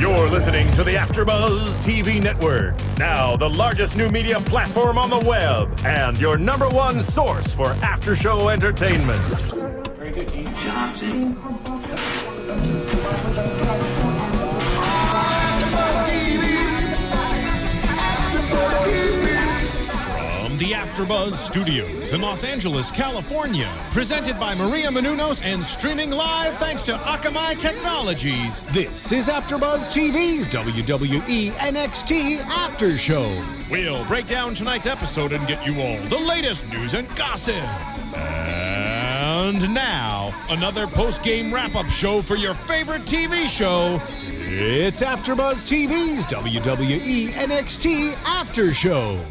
You're listening to the AfterBuzz TV Network, now the largest new media platform on the web, and your number one source for after-show entertainment. Very good, Keith. From the AfterBuzz Studios in Los Angeles, California, presented by Maria Menounos and streaming live thanks to Akamai Technologies, this is AfterBuzz TV's WWE NXT After Show. We'll break down tonight's episode and get you all the latest news and gossip. And now, another post-game wrap-up show for your favorite TV show. It's AfterBuzz TV's WWE NXT After Show.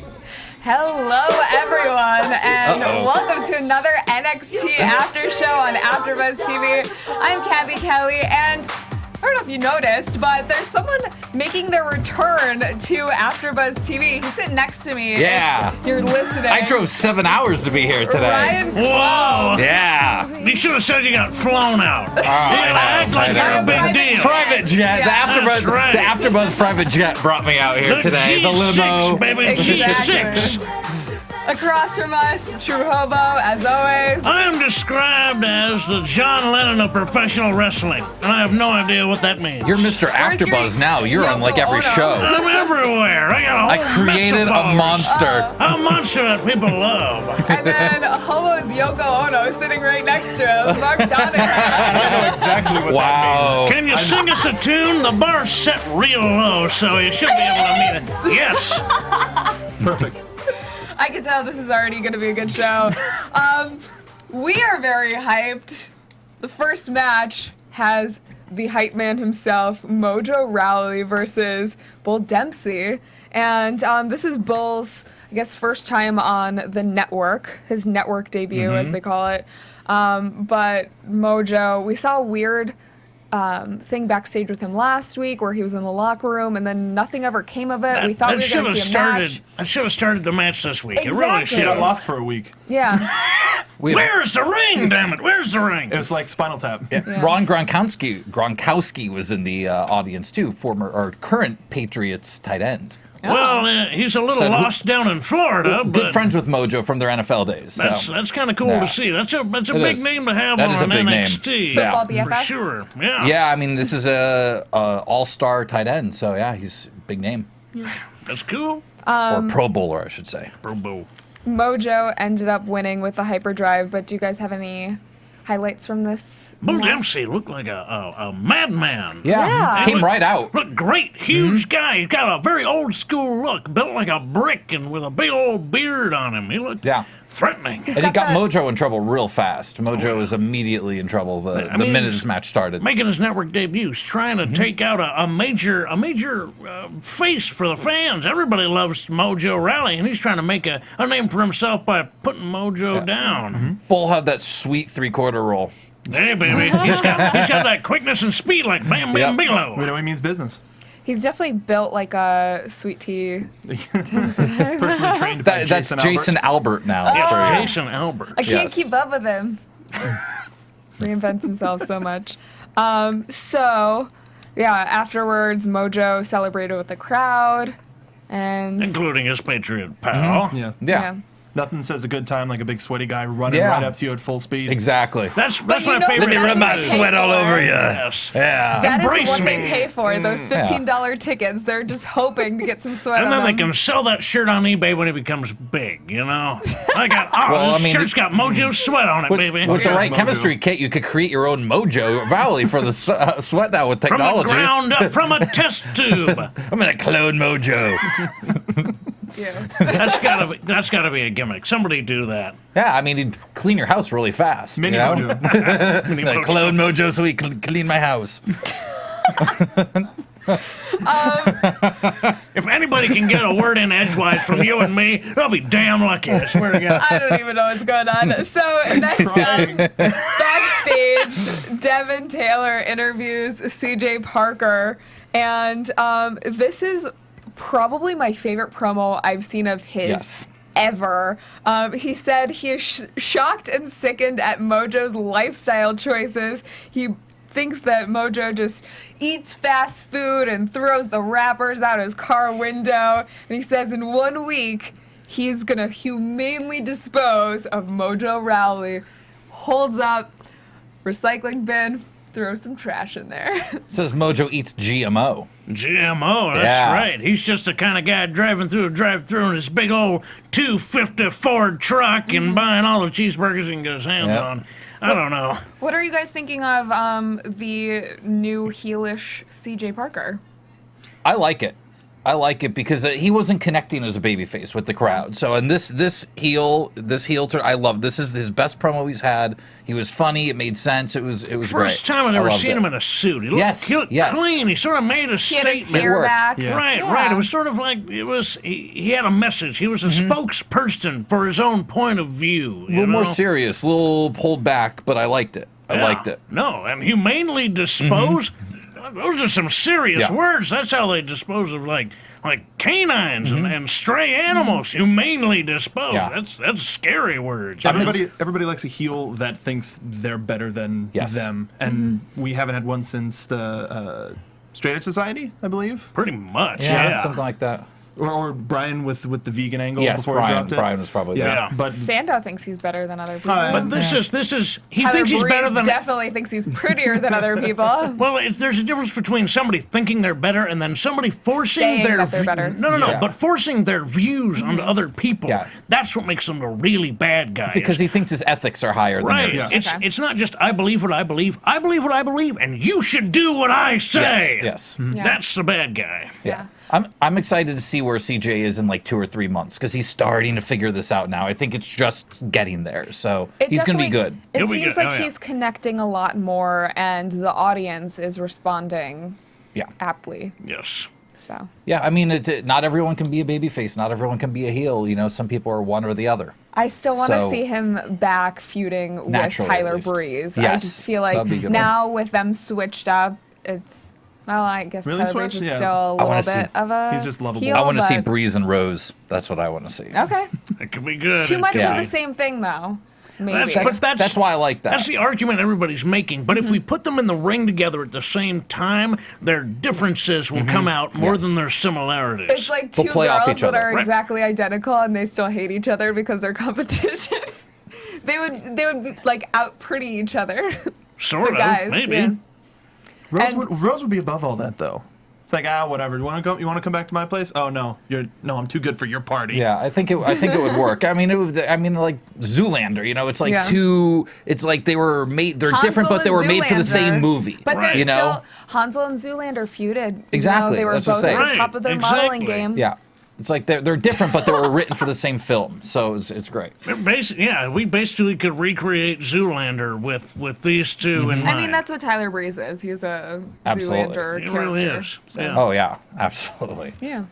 Hello, everyone, and welcome to another NXT After Show on AfterBuzz TV. I'm Cathy Kelley, and I don't know if you noticed, but there's someone making their return to AfterBuzz TV. He's sitting next to me. Yeah. If you're listening. I drove 7 hours to be here today. Ryan Whoa! Yeah. You should have said you got flown out. You act like you're a big deal. Private jet. Yeah. That's right. The AfterBuzz private jet brought me out here today. The limo. G6, baby, Exactly. G6. Across from us, True Hobo, as always. I am described as the John Lennon of professional wrestling, and I have no idea what that means. You're Mr. Where's your AfterBuzz now. You're on like every Yoko Ono? show. I'm everywhere. I got a I whole created mess of a followers. monster. A monster that people love. And then Hobo's Yoko Ono sitting right next to him, Mark Donica. Exactly what Wow. Can you sing us a tune? The bar's set real low, so you should be able to meet it. Yes. that means. Perfect. I can tell this is already going to be a good show. We are very hyped. The first match has the hype man himself, Mojo Rawley versus Bull Dempsey. And this is Bull's, I guess, first time on the network, his network debut, as they call it. But Mojo, we saw a weird thing backstage with him last week where he was in the locker room and then nothing ever came of it. We thought we were going to see a match. I should have started the match this week. It really Exactly. should He got have. lost for a week. Yeah. Where's the ring, damn it? Where's the ring? It was like Spinal Tap. Yeah. Ron Gronkowski was in the audience too, former or current Patriots tight end. Well, he's a little Said who- lost down in Florida, Good but friends with Mojo from their NFL days. So. that's kind of cool Yeah. to see. That's a It big is. name to have That on is a big name. NXT. Football Yeah. BFFs. For sure. Yeah. Yeah, I mean, this is a all-star tight end, so yeah, he's a big name. That's cool. Or Pro Bowler, I should say. Pro Bowl. Mojo ended up winning with the Hyperdrive, but do you guys have any highlights from this? Bull match? Dempsey looked like a madman. Yeah. Came right out. Looked great, huge guy. He's got a very old school look, built like a brick and with a big old beard on him. He looked threatening. And he got Mojo in trouble real fast. Mojo was immediately in trouble the minute this match started. Making his network debut, he's trying to take out a major face for the fans. Everybody loves Mojo Rawley, and he's trying to make a name for himself by putting Mojo down. Bull had that sweet three-quarter roll. Hey, baby, he's got that quickness and speed like Bam Bam Bigelow. We know he means business. He's definitely built like a sweet tea. Personally trained by That's Jason Albert now. Yes, Jason Albert. I can't Yes. keep up with him. Reinvents himself so much. So, yeah, afterwards, Mojo celebrated with the crowd. And Including his Patriot pal. Yeah. Nothing says a good time like a big sweaty guy running Yeah. right up to you at full speed. Exactly. That's you my know favorite. that's Rub my what they sweat pay all for. over you. Yes. Yeah. that is Embrace what me. they pay for, those $15 tickets. They're just hoping to get some sweat And on then they them. can sell that shirt on eBay when it becomes big, you know? I got, Well, this I mean, shirt's got Mojo's sweat on it, baby. With the right Mojo. chemistry kit, you could create your own Mojo Valley for the sweat now with From the technology. ground up, from a test tube. I'm gonna clone Mojo. Yeah. That's gotta be a gimmick. Somebody do that. Yeah, I mean, he'd clean your house really fast. Mini you know? Mojo. Like, clone Mojo so he can clean my house. If anybody can get a word in edgewise from you and me, they'll be damn lucky. I swear to God. I don't even know what's going on. So next up, backstage, Devin Taylor interviews CJ Parker, and this is probably my favorite promo I've seen of his. Yes. Ever. He said he is shocked and sickened at Mojo's lifestyle choices. He thinks that Mojo just eats fast food and throws the wrappers out his car window. And he says in 1 week, he's going to humanely dispose of Mojo Rawley. Holds up recycling bin, throws some trash in there. It says Mojo eats GMO. GMO, that's Yeah. right. He's just the kind of guy driving through a drive-through in his big old 250 Ford truck and buying all the cheeseburgers he can get his hands Yep. on. I don't know. What are you guys thinking of the new heelish CJ Parker? I like it. I like it because he wasn't connecting as a babyface with the crowd. So, and this heel turn, I love. This is his best promo he's had. He was funny. It made sense. It was great. First time I've ever loved seen it. him in a suit. He looked, Yes, he looked yes. clean. He sort of made a He had his statement. hair worked. back. Yeah. Right, Yeah. right. It was sort of like he had a message. He was a spokesperson for his own point of view. A little more serious, a little pulled back, but I liked it. I liked it. No, and humanely dispose. Those are some serious Yeah. words. That's how they dispose of like canines and stray animals. Humanely dispose. Yeah. That's scary words. Everybody likes a heel that thinks they're better than Yes. them, and we haven't had one since the Straight Edge Society, I believe, Pretty much. Yeah, Yeah. something like that. or Brian with the vegan angle Yes, before Brian. he dropped it. Brian was probably yeah, there. Yeah. but Sandow thinks he's better than other people. Uh, But this is he Tyler thinks he's Breeze better than. definitely thinks he's prettier than other people. Well, there's a difference between somebody thinking they're better and then somebody forcing Saying their that they're better. No, Yeah. but forcing their views onto other people. Yeah. That's what makes them a really bad guy. Because he thinks his ethics are higher right. than yours. It's Okay. it's not just I believe what I believe. I believe what I believe, and you should do what I say. Yes. Yeah. That's the bad guy. Yeah. I'm excited to see where CJ is in like 2 or 3 months because he's starting to figure this out now. I think it's just getting there. So he's going to be good. It He'll be seems good. like Oh, yeah. he's connecting a lot more, and the audience is responding Yeah. aptly. Yes. So Yeah, I mean, not everyone can be a babyface. Not everyone can be a heel. You know, some people are one or the other. I still want to So- see him back feuding with Naturally, at Tyler least. Breeze. I Yes, just feel like that'd be a good now with them switched up, it's well, I guess Really Tyler Breeze switched? is Yeah. still a I little wanna bit see- of a He's just lovable. heel, I want to see but- Breeze and Rose. That's what I want to see. Okay. It could be good. Too much Yeah. of the same thing though. Maybe. That's why I like that. That's the argument everybody's making. But if we put them in the ring together at the same time, their differences will come out more Yes. than their similarities. It's like two They'll play off girls each that other. are Right. exactly identical and they still hate each other because they're competition. they would be, like out pretty each other. sort the of, guys, maybe. yeah. Rose would be above all that though. It's like whatever. You want to come back to my place? Oh no, I'm too good for your party. Yeah, I think it would work. I mean, like Zoolander. You know, it's like Yeah. two. It's like they were made. They're Hansel different, but they and were made for the same Zoolander. movie. But Right. they're You know? still Hansel and Zoolander feuded. even though Exactly, They were that's what both I'm at the saying. top of their Right, modeling exactly. game. Yeah, it's like they're different, but they were written for the same film. So it's great. We basically could recreate Zoolander with these two in mind. I mean, that's what Tyler Breeze is. He's a Absolutely. Zoolander It character. really is. So. Yeah. Oh yeah, absolutely. Yeah.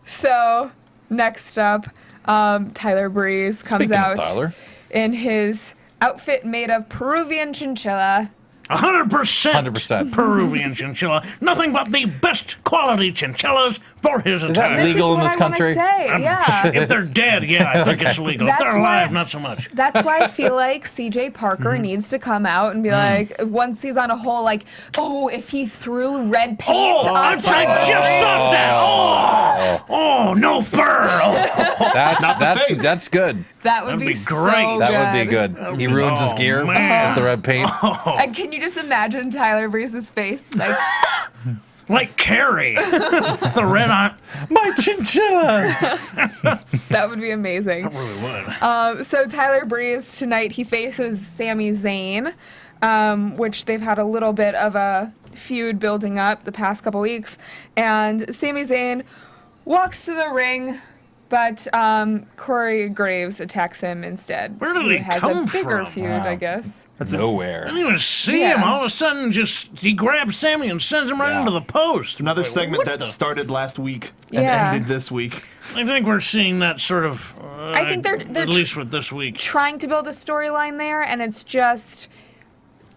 So next up, Tyler Breeze comes Speaking out of Tyler, in his outfit made of Peruvian chinchilla. 100% 100%. Peruvian chinchilla. Nothing but the best quality chinchillas for his that attack. This legal is in what this I wanna country? Say. Yeah. If they're dead, yeah, I think it's legal. If That's they're alive, why- not so much. That's why I feel like CJ Parker needs to come out and be like, once he's on a whole, like, oh, if he threw red paint Oh, on I Tyler just Breeze. thought that. Oh, no fur. Oh, That's good. That would That'd be be so great. That would be good. He ruins his Oh, gear man. with the red paint. And can you just imagine Tyler Breeze's face? Like, Like Carrie. The red on. My chinchilla. that would be amazing. Really would. So Tyler Breeze tonight, he faces Sami Zayn, which they've had a little bit of a feud building up the past couple weeks. And Sami Zayn walks to the ring, but Corey Graves attacks him instead. Where did who he has come a bigger from? feud, I guess. I Nowhere. didn't even see Yeah. him. All of a sudden, he grabs Sammy and sends him right Yeah. into the post. Another Wait, segment what that the- started last week and Yeah. ended this week. I think we're seeing that sort of. I think they're at least with this week. Trying to build a storyline there, and it's just,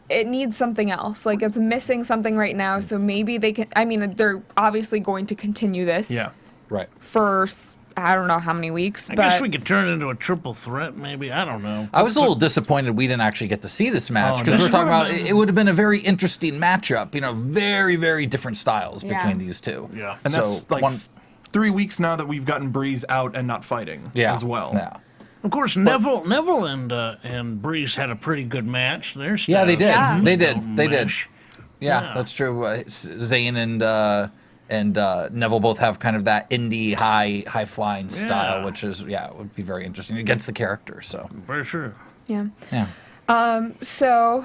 it needs something else. Like, it's missing something right now, so maybe they can, I mean, they're obviously going to continue this Yeah. Right. for I don't know how many weeks. I guess we could turn it into a triple threat, maybe. I don't know. I was a little disappointed we didn't actually get to see this match because we're talking about it would have been a very interesting matchup. Very, very different styles between these two. Yeah. And that's like 3 weeks now that we've gotten Breeze out and not fighting as well. Yeah. Of course, Neville and Breeze had a pretty good match. They did. Yeah, they did. Yeah. They did. Yeah. Yeah, that's true. Zayn and Neville both have kind of that indie high flying style, which is would be very interesting against the character. So For sure. Yeah. yeah. So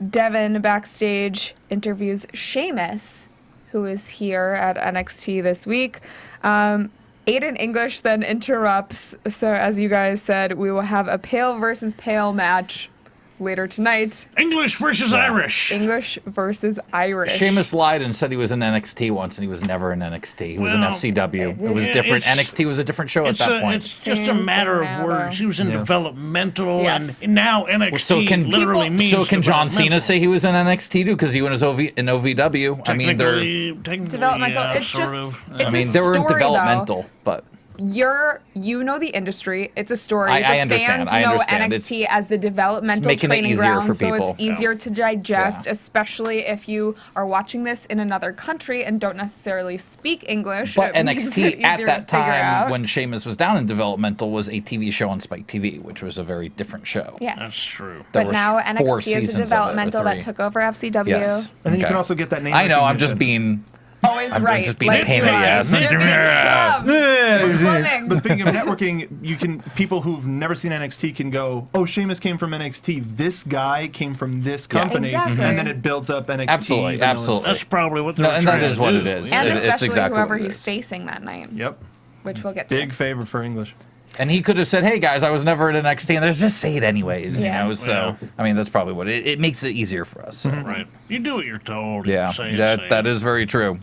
Devin backstage interviews Sheamus, who is here at NXT this week. Aiden English then interrupts. So as you guys said, we will have a pale versus pale match later tonight. English versus Irish. English versus Irish. Sheamus lied and said he was in NXT once, and he was never in NXT. He was in FCW. It was different. NXT was a different show at that point. It's just a matter of words. He was in developmental, and now NXT literally means So can John Cena developmental. say he was in NXT too? Because he was in OVW. I mean, Technically, developmental. It's sort just. of. It's they a were story, developmental, though. but. You know the industry. It's a story. I The understand. fans I know understand. NXT as the developmental making it training easier ground, for so people. it's easier to digest, Yeah. especially if you are watching this in another country and don't necessarily speak English. But It makes it NXT at easier that to figure time, out. when Sheamus was down in developmental, was a TV show on Spike TV, which was a very different show. Yes. That's true. There But were now 4 NXT seasons is of it, a or developmental that 3. took over FCW. Yes. And then you Okay. can also get that name. I know. I'm recognition. just being. Always I'm right. just being a Like pain in the you are. ass. You're being Clum. Clumming. But speaking of networking, people who've never seen NXT can go, oh, Sheamus came from NXT. This guy came from this company, Exactly. and then it builds up NXT. Absolutely, even though it's- absolutely. That's probably what they're No, and trying that is to what do. it is. And It's especially exactly whoever what it he's is. facing that night, Yep. which we'll get to. Big favor for English. And he could have said, "Hey guys, I was never in NXT," and there's just say it anyways, Yeah. you know. So I mean, that's probably what it makes it easier for us. So. Right. You do what you're told. Yeah, Say it, that say that it. is very true.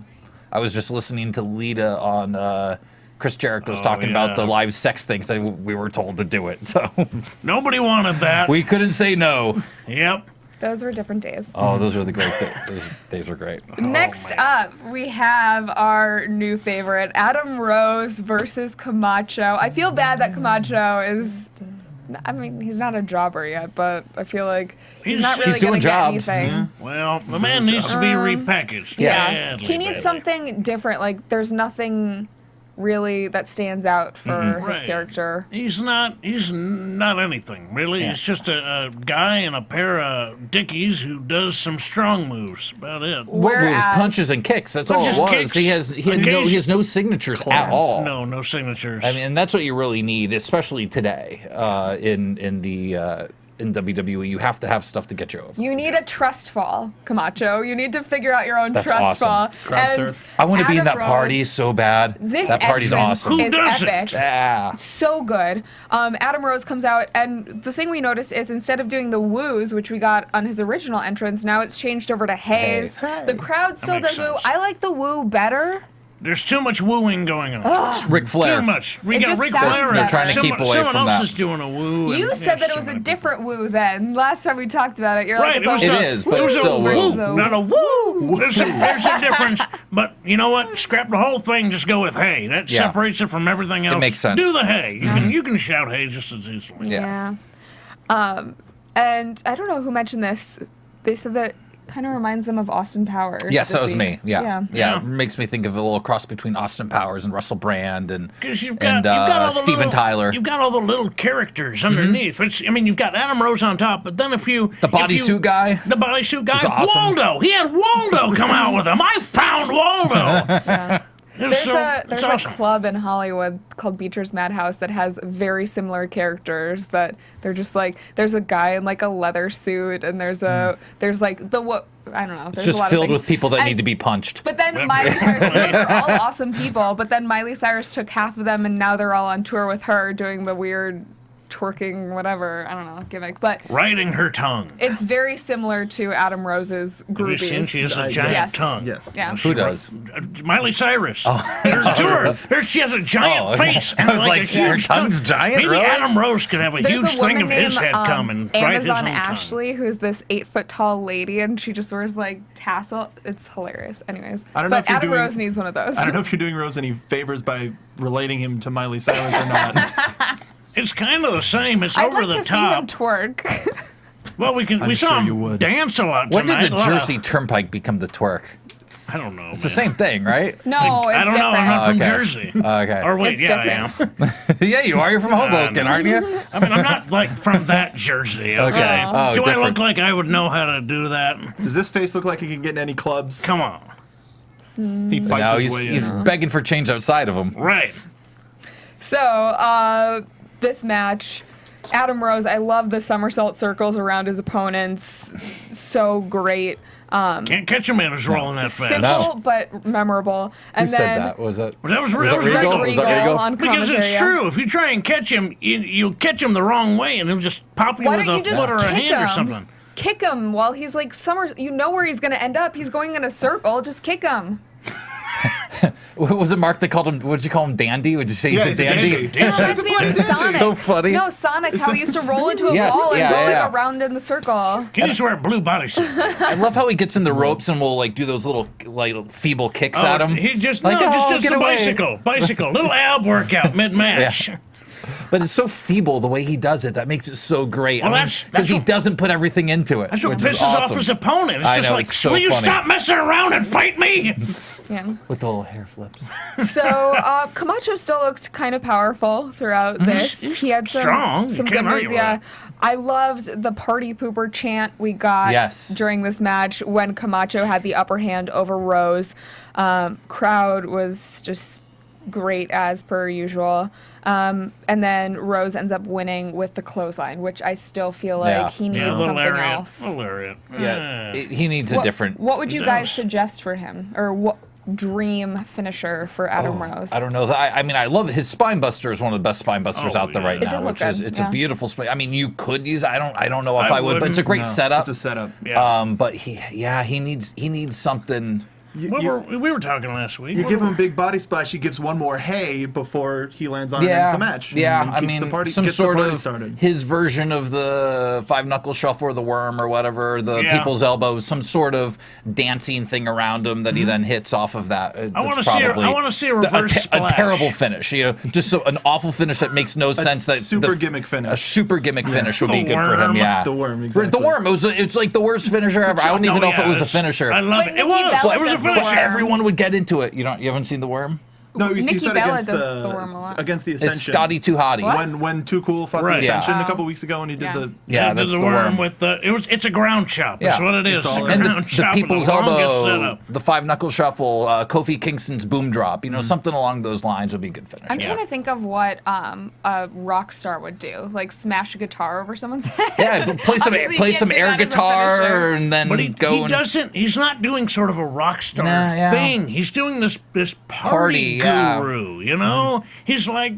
I was just listening to Lita on Chris Jericho's talking about the yeah. live sex thing. Saying we were told to do it, so Nobody wanted that. we couldn't say no. Yep. Those were different days. Oh, those are the great days. Those days were great. Next man. up, we have our new favorite, Adam Rose versus Camacho. I feel bad that Camacho is. I mean, he's not a jobber yet, but I feel like he's not really he's doing going to get jobs. anything. Well, the man needs to be repackaged. Yes. Badly, He needs badly. something different. Like, there's nothing really that stands out for his Right. character. He's not anything, really. He's just a guy in a pair of dickies who does some strong moves. About it. What was Whereas- punches and kicks? That's all it Punches and was. kicks, He has no signatures at all. No signatures. I mean, and that's what you really need, especially today in WWE. You have to have stuff to get you over. You need a trust fall, Camacho. You need to figure out your own That's trust awesome. fall. Crowd And surf. I want to be in Adam that party Rose, so bad. This That party's entrance awesome. Who is doesn't? epic. Yeah. So good. Adam Rose comes out, and the thing we notice is instead of doing the woos, which we got on his original entrance, now it's changed over to haze. Hey. The crowd still makes does woo. sense. I like the woo better. There's too much wooing going on. It's Ric Flair. Too much. We It got just Ric sounds Flair. better. They're trying to keep away someone from else that. is doing a woo. You and said that it there's was too a many different woo then. Last time we talked about it, you're Right, like, it was it's It a is, but it was it's still a woo. woo, not a woo. There's a difference. But you know what? Scrap the whole thing. Just go with hey. That Yeah. separates it from everything else. makes sense. Do the hey. You can shout hey just as easily. Yeah. And I don't know who mentioned this. They said that kind of reminds them of Austin Powers. Yes, to that was see. me. Yeah. Yeah. It makes me think of a little cross between Austin Powers and Russell Brand and Because you've got all the Steven little, Tyler. You've got all the little characters underneath. Which I mean, you've got Adam Rose on top, but then The bodysuit guy. The bodysuit guy, was awesome. Waldo. He had Waldo come out with him. I found Waldo. There's a club in Hollywood called Beecher's Madhouse that has very similar characters that they're just like there's a guy in like a leather suit and there's like the what I don't know. It's There's just a lot filled of things. with people that And- need to be punched. But then Miley Cyrus, they're all awesome people. But then Miley Cyrus took half of them and now they're all on tour with her doing the weird twerking, whatever, I don't know, gimmick. But Riding her tongue. it's very similar to Adam Rose's Have you seen Groovies. she has a giant Yes. tongue? Yes. Yeah. Who does? Miley Cyrus. There's two of her. She has a giant okay. face. And I was like, a her huge tongue's tongue. giant, Maybe really? Adam Rose could have a There's huge a thing woman of his named head come and ride his Amazon own Ashley, who's this 8-foot-tall lady, and she just wears like tassel. It's hilarious. Anyways, I don't know but if you're Adam doing- Rose needs one of those. I don't know if you're doing Rose any favors by relating him to Miley Cyrus or not. tongue. It's kind of the same. It's I'd over like the to see him top. twerk. Well, we I'm saw sure him you would. dance a lot When tonight. did the A lot of- Jersey Turnpike become the twerk? I don't know. It's the same thing, right? No, it's I don't know. different. I'm not from okay. Jersey. Okay. Or wait, It's yeah, I am. Yeah, you are. You're from Hoboken, aren't you? I mean, I'm not like from that Jersey. Okay. Okay. Oh, Do I different. look like I would know how to do that? Does this face look like he can get in any clubs? Come on. He fights No, his he's, way he's in. begging for change outside of him. Right. So, this match, Adam Rose, I love the somersault circles around his opponents. So great. Can't catch a man who's rolling that fast. Simple but memorable. And Who then said that? Was it? That was Was that Regal. Regal? Was that Regal? on Because commentary. it's true. If you try and catch him, you'll catch him the wrong way, and he'll just pop you Why with don't a you just foot or a kick hand or him? something. Kick him while he's like you know where he's gonna end up. He's going in a circle. Just kick him. What was it, Mark? They called him. What did you call him? Dandy? Would you say Yeah, he's a he's a dandy? dandy. It reminds me of Sonic. so funny. No, Sonic, how he used to roll into a Yes, ball and yeah, go yeah. like around in the circle. He needs to wear a blue bodysuit. I love how he gets in the ropes and will like do those little like feeble kicks at him. He just Like, oh, just get a away. bicycle, little ab workout mid match. Yeah. But it's so feeble the way he does it. That makes it so great. Well, Because that's he what- doesn't put everything into it. That's what which is pisses off awesome. his opponent. It's I just know, like, it's so will you funny. stop messing around and fight me? Yeah. With the little hair flips. So Camacho still looked kind of powerful throughout this. He had some strong. You some can't good moves. argue with Yeah, it. I loved the party pooper chant we got Yes. during this match when Camacho had the upper hand over Rose. Crowd was just great as per usual. And then Rose ends up winning with the clothesline, which I still feel like Yeah. he needs Yeah, little something lariat. else. Little lariat. Yeah, he needs a different. What would you Who guys knows? suggest for him, or what dream finisher for Adam Rose? I don't know. I mean, I love it. His spine buster is one of the best spine busters Oh, out there yeah. right It now. did look Which is good, it's yeah. a beautiful spine. I mean, you could use. I don't know if I I would, but it's a wouldn't. great No, setup. It's a setup. Yeah. But he needs something. You, What you- we were talking last week. you What give were- him a big body splash. He gives one more hey before he lands on and Yeah, ends the match. yeah. And I keeps mean, the party, some gets sort the party of started. his version of the five knuckle shuffle or the worm or whatever, the Yeah. people's elbow, some sort of dancing thing around him that he then hits off of that. I That's want to see. probably I want to see a reverse a splash. terrible finish. You know, just an awful finish that makes no sense. That super gimmick finish. A super gimmick finish would be The good for him. worm. Yeah, The worm, The exactly. worm. It's like the worst finisher ever. I don't even know if it was a it's- finisher. I love But it. It Nikki was. Bella It was a does the finisher. worm. Everyone would get into it. You haven't seen the worm? No, you Nikki said Bella against does the worm a lot. against the It's Ascension. Scotty Too Hottie. What? When Too Cool fought Right. the Yeah. Ascension a couple weeks ago, and he did Yeah. the Yeah, Did that's the the worm worm. with the. It's a ground chop. That's Yeah. what it is. It's all a And ground the chop with people's the longest elbow, setup. the five knuckle shuffle, Kofi Kingston's boom drop, something along those lines would be a good finish. I'm yeah. trying to think of what a rock star would do, like smash a guitar over someone's head. Yeah, but play some Obviously, you can't do air that as a guitar finisher. and then But he go and doesn't. He's not doing sort of a rock star Nah, yeah. thing. He's doing this party yeah. guru. You know, he's like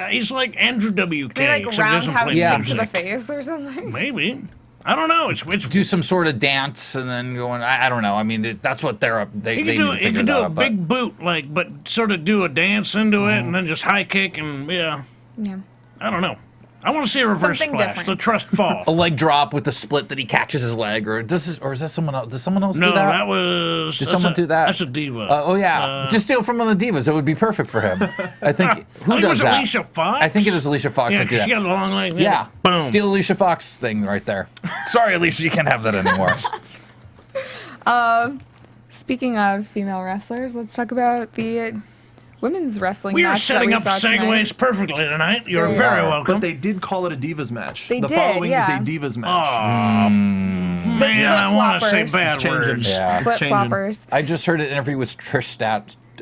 he's like Andrew WK. They like except he doesn't roundhouse play Yeah. kick to the music. face or something. Maybe. I don't know. It's do some sort of dance and then going. I don't know. I mean, that's what they're up. They he need could do to he figure could that do a out. big boot but sort of do a dance into it and then just high kick and yeah. Yeah. I don't know. I want to see a reverse Something splash. different. The trust fall. a leg drop with the split that he catches his leg, or is that someone else? Does someone else No, do that? that was. Did that's someone a- do that? That's a diva. Oh yeah, just steal from one of the divas. It would be perfect for him. I think. Who I think does it was that? Alicia Fox. I think it is Alicia Fox Yeah, that 'cause did she that. got a long leg. Yeah, Boom. steal Alicia Fox thing right there. Sorry, Alicia, you can't have that anymore. Speaking of female wrestlers, let's talk about the women's wrestling We are match that setting we up saw segues tonight. perfectly tonight. You're great. very Wow. welcome. But they did call it a Divas match. They the did, following yeah. is a Divas match. Aw, man, I want to say flip-floppers. bad It's changing. words. Yeah. It's Flip changing. floppers. I just heard an interview with Trish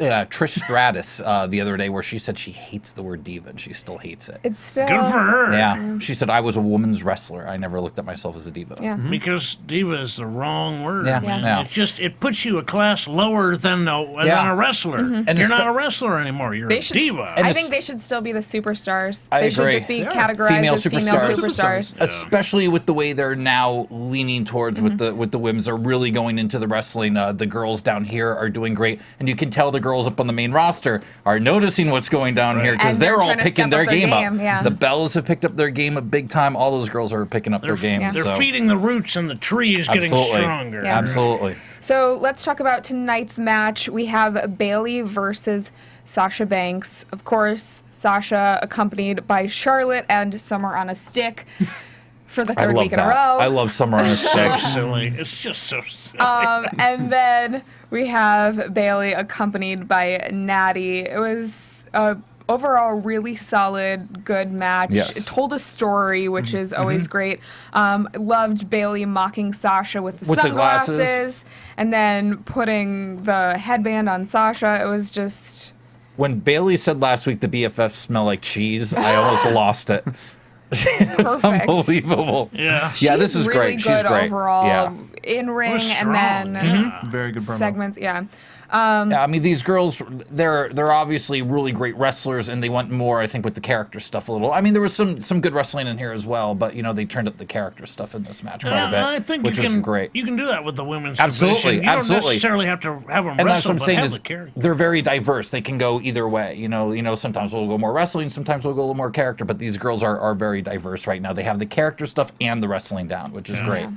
Trish Stratus the other day where she said she hates the word diva and she still hates it. It's still Good for her. Yeah, she said, I was a woman's wrestler. I never looked at myself as a diva. Yeah. Because diva is the wrong word. Yeah. Man. Yeah. It puts you a class lower than a wrestler. And You're it's- not a wrestler anymore. You're a diva. And I it's- think they should still be the superstars. I They should agree. just be Yeah. categorized Female as female superstars. superstars. Especially with the way they're now leaning towards with the women's, are really going into the wrestling. The girls down here are doing great, and you can tell the girls up on the main roster are noticing what's going down here because And they're they're all trying to picking step their up their game game, up. yeah. The Bellas have picked up their game up big time. All those girls are picking up their game. They're so. feeding the roots, and the tree is getting Absolutely. stronger. Yeah. Absolutely. So let's talk about tonight's match. We have Bayley versus Sasha Banks. Of course, Sasha accompanied by Charlotte and Summer on a stick for the I third love week that. in a row. I love Summer on a So stick. silly. It's just so silly. And then we have Bayley accompanied by Natty. It was overall really solid, good match. Yes. It told a story, which is always great. Loved Bayley mocking Sasha with the With the sunglasses glasses. and then putting the headband on Sasha. It was just When Bailey said last week the BFFs smell like cheese, I almost lost it. It's Perfect. unbelievable. Yeah. Yeah, this is really great. good She's great. overall. Yeah. In ring Was and strong, then yeah. Very good promo. segments. Yeah. Yeah, I mean, these girls, they're obviously really great wrestlers, and they went more, I think, with the character stuff a little. I mean, there was some good wrestling in here as well, but, you know, they turned up the character stuff in this match quite a bit, I think which you was can, great. You can do that with the women's Absolutely, division. You absolutely. don't necessarily have to have them And that's wrestle, what I'm but saying have is the character. they're very diverse. They can go either way. You know, sometimes we'll go more wrestling, sometimes we'll go a little more character, but these girls are very diverse right now. They have the character stuff and the wrestling down, which is great.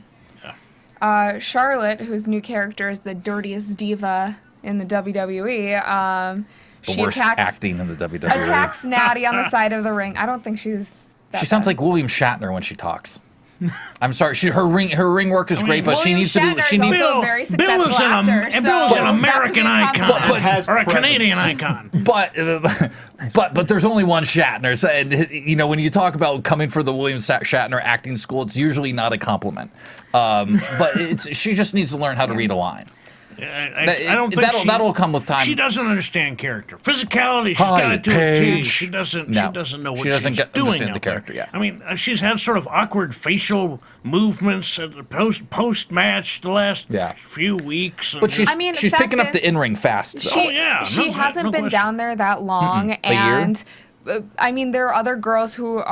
Charlotte, whose new character is the dirtiest diva in the WWE, The she worst attacks acting in the WWE. attacks Natty on the side of the ring. I don't think she's. That She sounds bad. like William Shatner when she talks. I'm sorry. Her ring work is great, but she William needs to be. Shatner She is needs. also a very successful Bill is actor. and Bill is so an that could be American a icon, compliment. But- has or a presence. Canadian icon. But there's only one Shatner, so, and you know when you talk about coming for the William Shatner acting school, it's usually not a compliment. But she just needs to learn how to read a line. I don't think that'll come with time. She doesn't understand character. Physicality, she's Hi, got it to a T. Paige. She doesn't No. know what She doesn't she's doing understand the out there. character, yeah. I mean, she's had sort of awkward facial movements at the post match the last Yeah. few weeks. And But she's I mean, she's fact picking up is, the in ring fast. Though. She, yeah, she no- hasn't no been question. down there that long, A year? and I mean, there are other girls who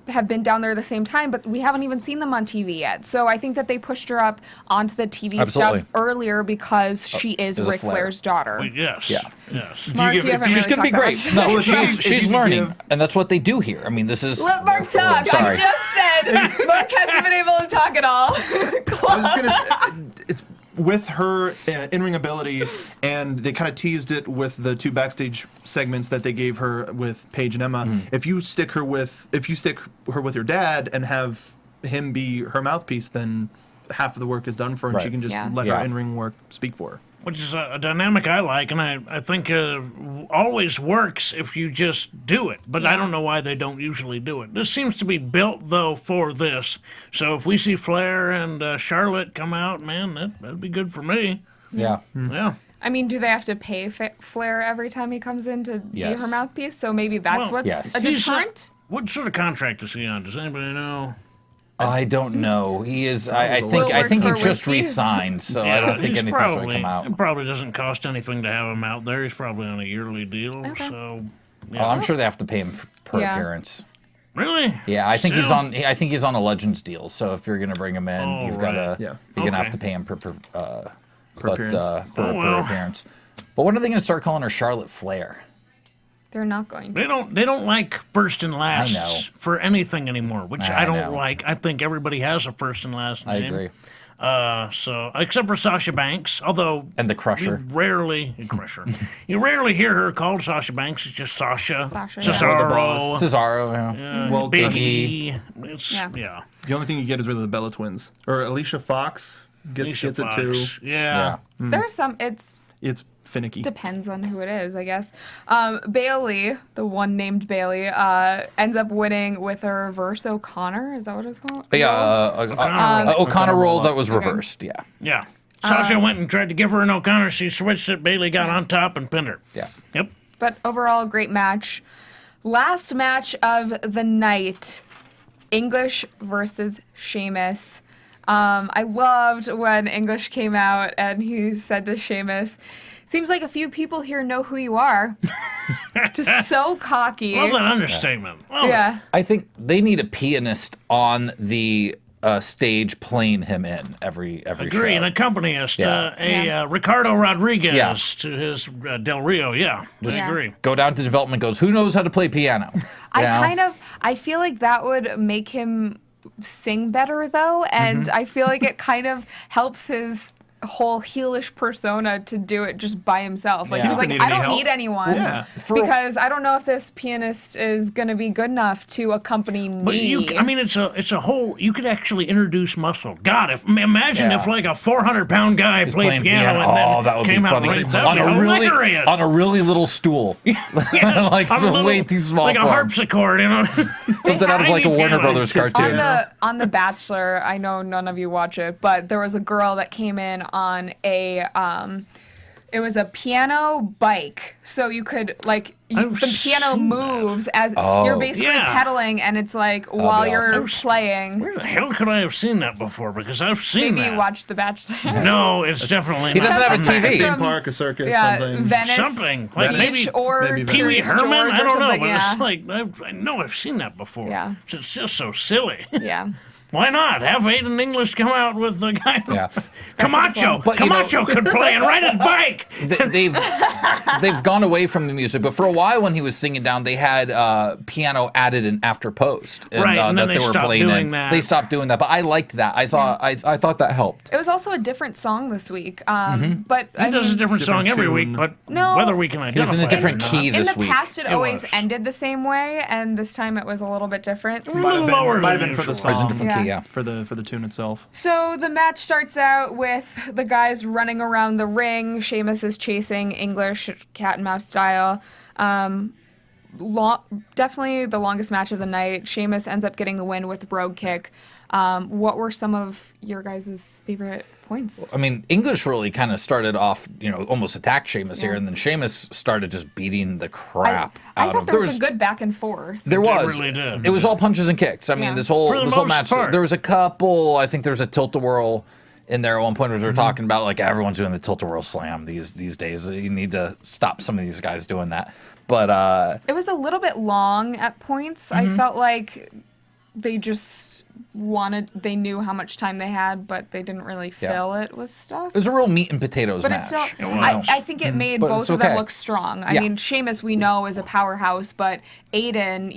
have been down there the same time, but we haven't even seen them on TV yet. So I think that they pushed her up onto the TV Absolutely. stuff earlier because she is there's a Ric Flair. Flair's daughter. Yes. Yeah. Yes. Mark, give- you haven't She's really gonna be talked great. that No, much. if she's you learning, give- and that's what they do here. I mean, this is. Let Mark talk. Sorry. I just said Mark hasn't been able to talk at all. I was just gonna say, it's with her in-ring ability, and they kind of teased it with the two backstage segments that they gave her with Paige and Emma. If you stick her with her dad and have him be her mouthpiece, then half of the work is done for her, and Right. she can just Yeah. let Yeah. her in-ring work speak for her. Which is a dynamic I like, and I think always works if you just do it. But I don't know why they don't usually do it. This seems to be built, though, for this. So if we see Flair and Charlotte come out, man, that'd be good for me. Yeah. Yeah. I mean, do they have to pay Flair every time he comes in to Yes. be her mouthpiece? So maybe that's Well, what's yes. a deterrent? What sort of contract is he on? Does anybody know? I don't know. He is. I Will think work he for just whiskey. resigned, so I don't think he's anything's probably, going to come out. It probably doesn't cost anything to have him out there. He's probably on a yearly deal. Okay. So, Oh, I'm sure they have to pay him per Yeah. appearance. really? Yeah, I think he's Still? on. I think he's on a Legends deal. So if you're going to bring him in, Oh, you've got to. right. Yeah. You're going to have Okay. to pay him per appearance. per well. appearance. But when are they going to start calling her Charlotte Flair? They're not going to. They don't like first and last know. for anything anymore, which I I don't know. like. I think everybody has a first and last I name. agree. So except for Sasha Banks, although And the Crusher. you rarely hear her called Sasha Banks. It's just Sasha, Sasha, yeah. Or the Cesaro, boss. Cesaro. Yeah. Well, Big Dougie. E. It's, Yeah. yeah. The only thing you get is really the Bella twins, or Alicia Fox gets Alicia it too. Fox. Yeah. There's some. It's finicky. Depends on who it is, I guess. Bailey, the one named Bailey, ends up winning with a reverse O'Connor. Is that what it's called? Yeah, O'Connor O'Connor roll roll that was reversed. Yeah. Yeah. Sasha went and tried to give her an O'Connor. She switched it. Bailey got on top and pinned her. Yeah. Yep. But overall, great match. Last match of the night, English versus Sheamus. I loved when English came out and he said to Sheamus, "Seems like a few people here know who you are." Just so cocky. Love that understatement. Love it. Yeah. I think they need a pianist on the stage playing him in every Agree, show. an accompanist, Yeah. Ricardo Rodriguez Yeah. to his Del Rio. Yeah, Just agree. go down to development, goes, who knows how to play piano? You know? I feel like that would make him sing better though, and I feel like it kind of helps his whole heelish persona to do it just by himself. Like Yeah. he's like, Doesn't need I any don't help. need anyone Yeah. because I don't know if this pianist is gonna be good enough to accompany me. But it's a whole. You could actually introduce muscle. God, imagine Yeah. if like a 400-pound guy played Playing piano and then that would came be out funny. right. That'd be hilarious. On a really little stool. Like On a way too small like a for him. harpsichord, you know. Something out of like a Tiny Warner piano. Brothers cartoon. on the Bachelor, I know none of you watch it, but there was a girl that came in on a it was a piano bike, so you could the piano moves as you're basically Yeah. pedaling, and it's like while be you're awesome. playing. Where the hell could I have seen that before? Because I've seen Maybe that. you watched The Bachelor. No, it's definitely He not. doesn't have a Sounds like TV. Theme from- park, a circus, Yeah, something. Venice, Something. Like Beach, maybe- or maybe Pee Wee Curious Herman? George I or don't know, something, but yeah. it's like I know I've seen that before. Yeah. It's just so silly. Yeah. Why not? Have Aiden English come out with the guy. Yeah. Camacho. But, you know- Camacho could play and ride his bike. They've gone away from the music, but for a while when he was singing down, they had piano added in after post, Right, and then that they were stopped playing doing in. that. They stopped doing that, but I liked that. I thought I thought that helped. It was also a different song this week. But He does a different song every tune. week, but No. whether we can He identify was in a it different or not. key in this the week. past, it It always was. ended the same way, and this time it was a little bit different. A little Might lower have than been for the usual. It was a song, different key, yeah. for the tune itself. So the match starts out with the guys running around the ring. Sheamus is chasing English, cat and mouse style. Definitely the longest match of the night. Sheamus ends up getting the win with the brogue kick. What were some of your guys' favorite points? I mean, English really kind of started off, almost attacked Sheamus here, Yeah. and then Sheamus started just beating the crap I out thought of there was a good back and forth. There They was. really did. It was all punches and kicks. I mean, Yeah. this whole For the this whole most match. part. There was a couple. I think there was a tilt-a-whirl in there at one point where Mm-hmm. they're talking about like everyone's doing the tilt-a-whirl slam these days. You need to stop some of these guys doing that. But It was a little bit long at points. I felt like they just they knew how much time they had, but they didn't really fill it with stuff. it was a real meat and potatoes But match. it's still, It was. I think it made But both it's of them okay. look strong. I Yeah. mean, Sheamus we know is a powerhouse, but Aiden,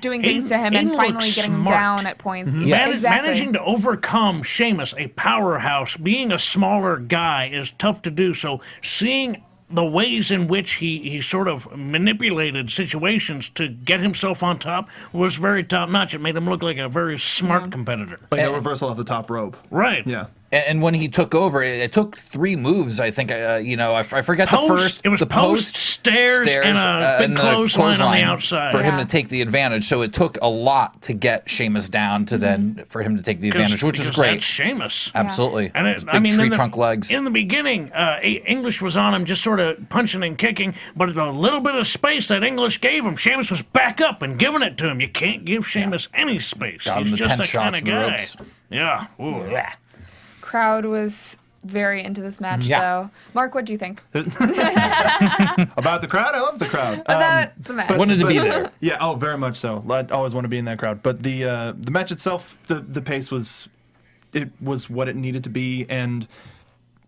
doing things Aiden- to him and Aiden finally looks getting him smart. down at points. Yes. Yeah, exactly. Managing to overcome Sheamus, a powerhouse, being a smaller guy is tough to do. So seeing the ways in which he sort of manipulated situations to get himself on top was very top notch. It made him look like a very smart competitor. Like a reversal of the top rope. Right. Yeah. And when he took over, it took 3 moves. I think I forget the Post- first. it was the post, stairs, and a big and the clothesline on the outside. for him Yeah. to take the advantage. So it took a lot to get Sheamus down to then for him to take the advantage, which is Because great. That's Sheamus. Absolutely. And Those big tree trunk legs. In the beginning, English was on him, just sort of punching and kicking, but the little bit of space that English gave him, Sheamus was back up and giving it to him. You can't give Sheamus any space. Got him He's the just 10 that kind shots of in the guy. ropes. Yeah. Ooh, yeah. Crowd was very into this match, Yeah. though. Mark, what do you think About the crowd, I love the crowd. about the match? Wanted to be there. Yeah, oh, very much so. I always want to be in that crowd. But the match itself, the pace was what it needed to be, and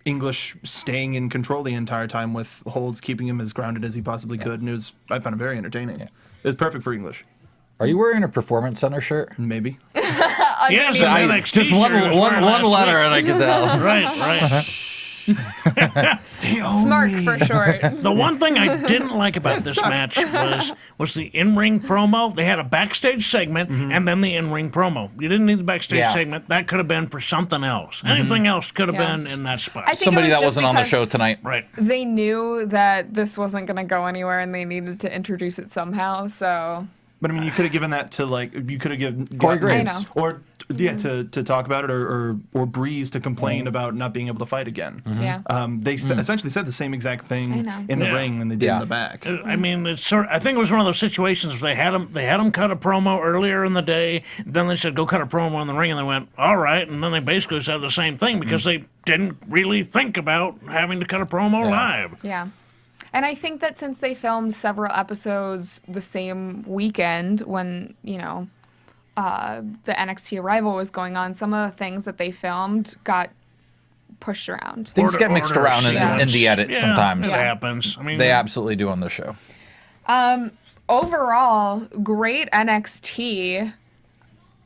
English staying in control the entire time with holds, keeping him as grounded as he possibly could, and I found it very entertaining. It was perfect for English. Are you wearing a Performance Center shirt? Maybe. Yes, I- an NXT just one shirt was wearing last letter, week. and I could tell. Right. Smart for short. The one thing I didn't like about this match was the in-ring promo. They had a backstage segment and then the in-ring promo. You didn't need the backstage Yeah. segment. That could have been for something else. Anything else could have Yeah. been in that spot. I think Somebody it was that just wasn't on the because show tonight. Right. They knew that this wasn't going to go anywhere, and they needed to introduce it somehow. So But I mean, you could have given that to you could have given Corey gotten- Graves. I know. or to talk about it, or Breeze to complain about not being able to fight again. Yeah. They essentially said the same exact thing in the ring than they did in the back. I mean, I think it was one of those situations where they had him cut a promo earlier in the day. Then they said, go cut a promo in the ring. And they went, all right. And then they basically said the same thing because they didn't really think about having to cut a promo live. Yeah. And I think that since they filmed several episodes the same weekend when, the NXT arrival was going on, some of the things that they filmed got pushed around. Things get mixed around in the edit sometimes. It happens. I mean, they absolutely do on the show. Overall, great NXT.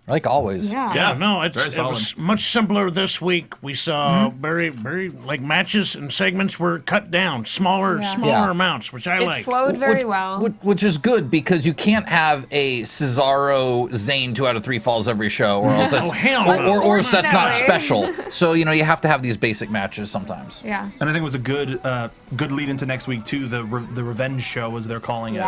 Like always. Yeah, no, it Very solid. was much simpler this week. We saw very, very, matches and segments were cut down, smaller amounts, which I like. It flowed very well. Which is good because you can't have a Cesaro Zayn 2 out of 3 falls every show, or else that's or else that's not special. So you have to have these basic matches sometimes. Yeah. And I think it was a good lead into next week too. The revenge show, as they're calling it,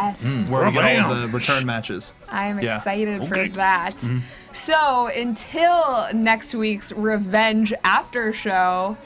where we get all the return matches. I'm excited for that. So until next week's Revenge After Show,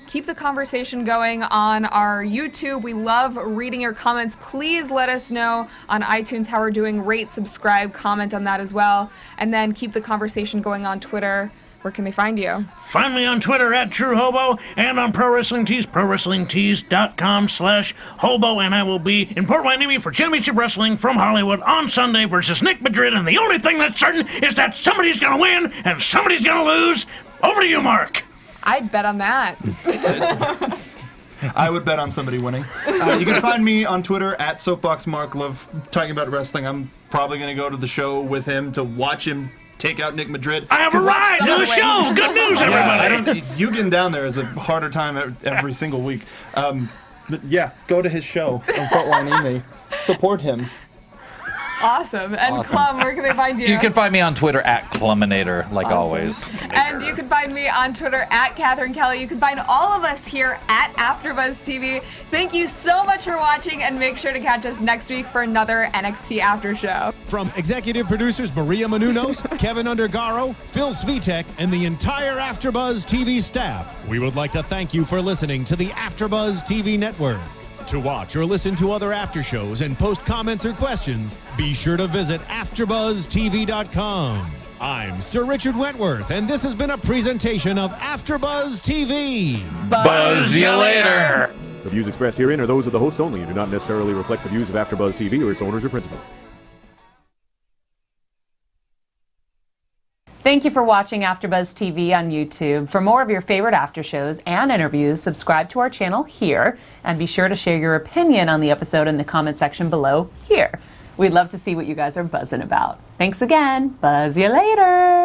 keep the conversation going on our YouTube. We love reading your comments. Please let us know on iTunes how we're doing. Rate, subscribe, comment on that as well. And then keep the conversation going on Twitter. Where can they find you? Find me on Twitter @TrueHobo and on Pro Wrestling Tees, prowrestlingtees.com/hobo. And I will be in Port Hueneme for Championship Wrestling from Hollywood on Sunday versus Nick Madrid. And the only thing that's certain is that somebody's going to win and somebody's going to lose. Over to you, Mark. I'd bet on that. I would bet on somebody winning. You can find me on Twitter @SoapboxMark. Love talking about wrestling. I'm probably going to go to the show with him to watch him take out Nick Madrid. I have a ride to the show. Good news, everybody. You getting down there is a harder time every single week. But yeah, go to his show on Fort Hueneme. Support him. Awesome. And Clum, where can they find you? You can find me on Twitter @Cluminator, like always. And you can find me on Twitter @Cathy Kelley. You can find all of us here at AfterBuzz TV. Thank you so much for watching, and make sure to catch us next week for another NXT After Show. From executive producers Maria Menounos, Kevin Undergaro, Phil Svitek, and the entire AfterBuzz TV staff, we would like to thank you for listening to the AfterBuzz TV network. To watch or listen to other after shows and post comments or questions, be sure to visit AfterBuzzTV.com. I'm Sir Richard Wentworth, and this has been a presentation of AfterBuzz TV. Buzz you later. The views expressed herein are those of the hosts only and do not necessarily reflect the views of AfterBuzz TV or its owners or principals. Thank you for watching AfterBuzz TV on YouTube. For more of your favorite after shows and interviews, subscribe to our channel here, and be sure to share your opinion on the episode in the comment section below here. We'd love to see what you guys are buzzing about. Thanks again. Buzz you later.